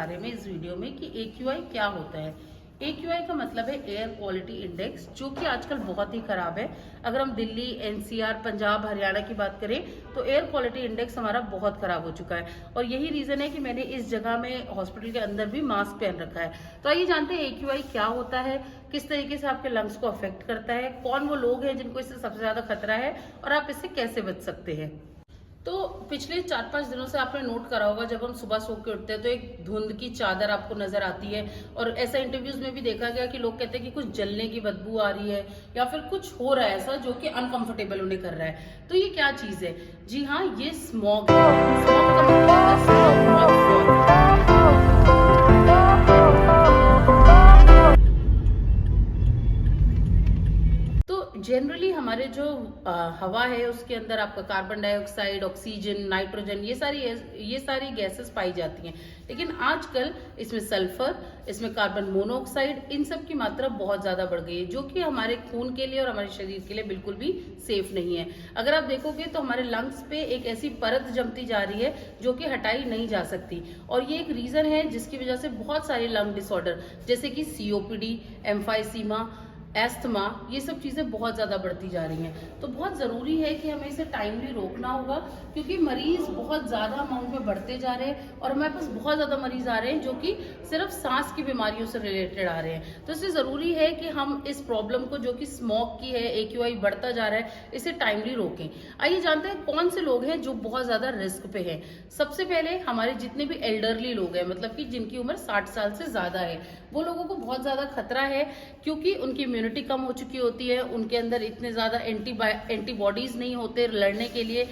बारे में इस वीडियो में कि AQI क्या होता है। AQI का मतलब है एयर क्वालिटी इंडेक्स, जो कि आजकल बहुत ही खराब है। अगर हम दिल्ली, NCR, पंजाब, हरियाणा की बात करें तो एयर क्वालिटी इंडेक्स हमारा बहुत खराब हो चुका है और यही रीजन है कि मैंने इस जगह में हॉस्पिटल के अंदर भी मास्क पहन रखा है। तो आइए जानते हैं AQI क्या होता है, किस तरीके से आपके लंग्स को अफेक्ट करता है, कौन वो लोग हैं जिनको इससे सबसे ज्यादा खतरा है और आप इससे कैसे बच सकते हैं। तो पिछले 4-5 दिनों से आपने नोट करा होगा, जब हम सुबह सो के उठते हैं तो एक धुंध की चादर आपको नजर आती है और ऐसा इंटरव्यूज में भी देखा गया कि लोग कहते हैं कि कुछ जलने की बदबू आ रही है या फिर कुछ हो रहा है ऐसा जो कि अनकंफर्टेबल उन्हें कर रहा है। तो ये क्या चीज है? जी हाँ, ये स्मॉग है। स्मॉग का मतलब है स्मॉग जनरली हमारे जो हवा है उसके अंदर आपका कार्बन डाइऑक्साइड, ऑक्सीजन, नाइट्रोजन, ये सारी गैसेस पाई जाती हैं। लेकिन आजकल इसमें सल्फर, इसमें कार्बन मोनोऑक्साइड, इन सब की मात्रा बहुत ज्यादा बढ़ गई है, जो कि हमारे खून के लिए और हमारे शरीर के लिए बिल्कुल भी सेफ नहीं है। अगर आप देखोगे तो हमारे लंग्स पे एक ऐसी परत जमती जा रही है जो कि हटाई नहीं जा सकती और ये एक रीजन है जिसकी वजह से बहुत सारे लंग डिसऑर्डर जैसे कि COPD, एम्फाइसीमा, एस्थमा, ये सब चीजें बहुत ज्यादा बढ़ती जा रही हैं। तो बहुत जरूरी है कि हमें इसे टाइमली रोकना होगा, क्योंकि मरीज बहुत ज्यादा अमाउंट में बढ़ते जा रहे हैं और हमारे पास बहुत ज्यादा मरीज आ रहे हैं जो कि सिर्फ सांस की बीमारियों से रिलेटेड आ रहे हैं। तो इसलिए जरूरी है कि हम इस प्रॉब्लम को, जो कि स्मोक की है, AQI बढ़ता जा रहा है, इसे टाइमली रोकें। आइए जानते हैं कौन से लोग हैं जो बहुत ज्यादा रिस्क पे हैं। सबसे पहले हमारे जितने भी एल्डरली लोग हैं, मतलब कि जिनकी उम्र 60 साल से ज्यादा है, वो लोगों को बहुत ज्यादा खतरा है, क्योंकि उनकी इम्यूनिटी कम हो चुकी होती है, उनके अंदर इतने ज्यादा एंटीबॉडीज नहीं होते लड़ने के लिए,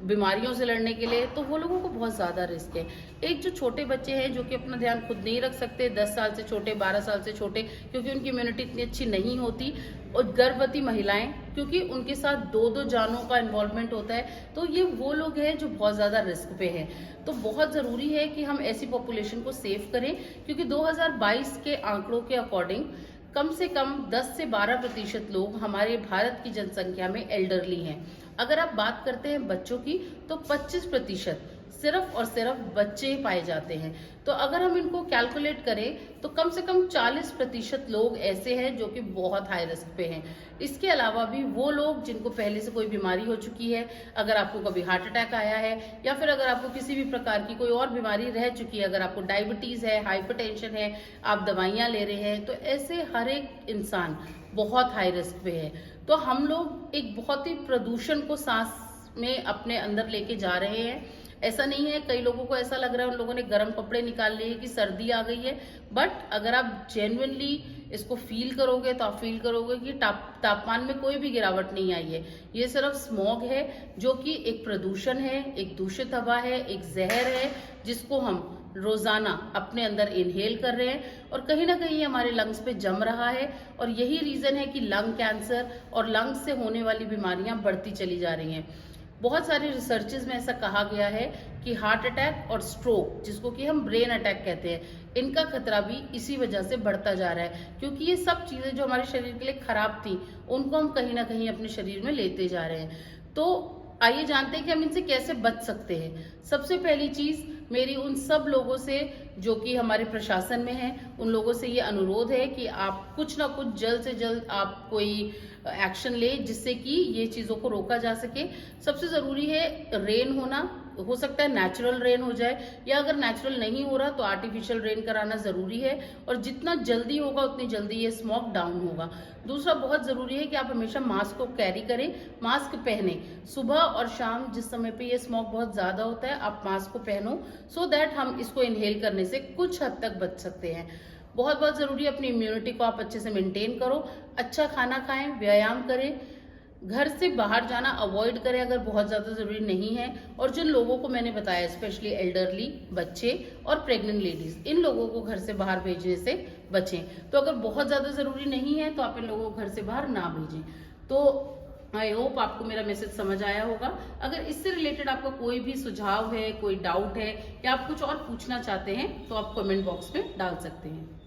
बीमारियों से लड़ने के लिए, तो वो लोगों को बहुत ज्यादा रिस्क है। एक जो छोटे बच्चे हैं जो कि अपना ध्यान खुद नहीं रख सकते, 10 साल से छोटे, 12 साल से छोटे, क्योंकि उनकी इम्यूनिटी इतनी अच्छी नहीं होती, और गर्भवती महिलाएं, क्योंकि उनके साथ दो जानों का इन्वॉल्वमेंट होता है, तो ये वो लोग हैं जो बहुत ज्यादा रिस्क पे हैं। तो बहुत जरूरी है कि हम ऐसी पॉपुलेशन को सेव करें, क्योंकि 2022 के आंकड़ों के अकॉर्डिंग कम से कम 10 से 12% लोग हमारे भारत की जनसंख्या में एल्डरली हैं। अगर आप बात करते हैं बच्चों की, तो 25% सिर्फ और सिर्फ बच्चे पाए जाते हैं। तो अगर हम इनको कैलकुलेट करें तो कम से कम 40% लोग ऐसे हैं जो कि बहुत हाई रिस्क पे हैं। इसके अलावा भी वो लोग जिनको पहले से कोई बीमारी हो चुकी है, अगर आपको कभी हार्ट अटैक आया है या फिर अगर आपको किसी भी प्रकार की कोई और बीमारी रह चुकी है, अगर आपको डायबिटीज है, हाइपरटेंशन है, आप दवाइयां ले रहे हैं, तो ऐसे हर एक इंसान बहुत हाई रिस्क पे है। तो हम लोग एक बहुत ही प्रदूषण को सांस में अपने अंदर लेके जा रहे हैं। ऐसा नहीं है, कई लोगों को ऐसा लग रहा है उन लोगों ने गर्म कपड़े निकाल लिए कि सर्दी आ गई है, बट अगर आप जेन्युइनली इसको फील करोगे तो आप फील करोगे कि तापमान में कोई भी गिरावट नहीं आई है। ये सिर्फ स्मॉग है, जो कि एक प्रदूषण है, एक दूषित हवा है, एक जहर है, जिसको हम रोजाना अपने अंदर इनहेल कर रहे हैं और कहीं ना कहीं हमारे लंग्स पे जम रहा है। और यही रीजन है कि लंग कैंसर और लंग्स से होने वाली बीमारियां बढ़ती चली जा रही हैं। बहुत सारे रिसर्चेज में ऐसा कहा गया है कि हार्ट अटैक और स्ट्रोक, जिसको कि हम ब्रेन अटैक कहते हैं, इनका खतरा भी इसी वजह से बढ़ता जा रहा है, क्योंकि ये सब चीजें जो हमारे शरीर के लिए खराब थी, उनको हम कहीं ना कहीं अपने शरीर में लेते जा रहे हैं। तो आइए जानते हैं कि हम इनसे कैसे बच सकते हैं। सबसे पहली चीज मेरी उन सब लोगों से जो कि हमारे प्रशासन में हैं, उन लोगों से ये अनुरोध है कि आप कुछ ना कुछ जल्द से जल्द आप कोई एक्शन ले, जिससे कि ये चीजों को रोका जा सके। सबसे जरूरी है रेन होना, हो सकता है नेचुरल रेन हो जाए, या अगर नेचुरल नहीं हो रहा तो आर्टिफिशियल रेन कराना जरूरी है, और जितना जल्दी होगा उतनी जल्दी ये स्मॉग डाउन होगा। दूसरा बहुत जरूरी है कि आप हमेशा मास्क को कैरी करें, मास्क पहने। सुबह और शाम जिस समय पे ये स्मॉग बहुत ज्यादा होता है, आप मास्क को पहनो, सो दैट हम इसको इनहेल करने से कुछ हद तक बच सकते हैं। बहुत बहुत जरूरी है अपनी इम्यूनिटी को आप अच्छे से मेंटेन करो, अच्छा खाना खाएं, व्यायाम करें, घर से बाहर जाना अवॉइड करें अगर बहुत ज्यादा जरूरी नहीं है। और जिन लोगों को मैंने बताया, स्पेशली एल्डरली, बच्चे और प्रेग्नेंट लेडीज, इन लोगों को घर से बाहर भेजने से बचें। तो अगर बहुत ज्यादा जरूरी नहीं है तो आप इन लोगों को घर से बाहर ना भेजें। तो आई होप आपको मेरा मैसेज समझ आया होगा। अगर इससे रिलेटेड आपका कोई भी सुझाव है, कोई डाउट है, या आप कुछ और पूछना चाहते हैं, तो आप कमेंट बॉक्स में डाल सकते हैं।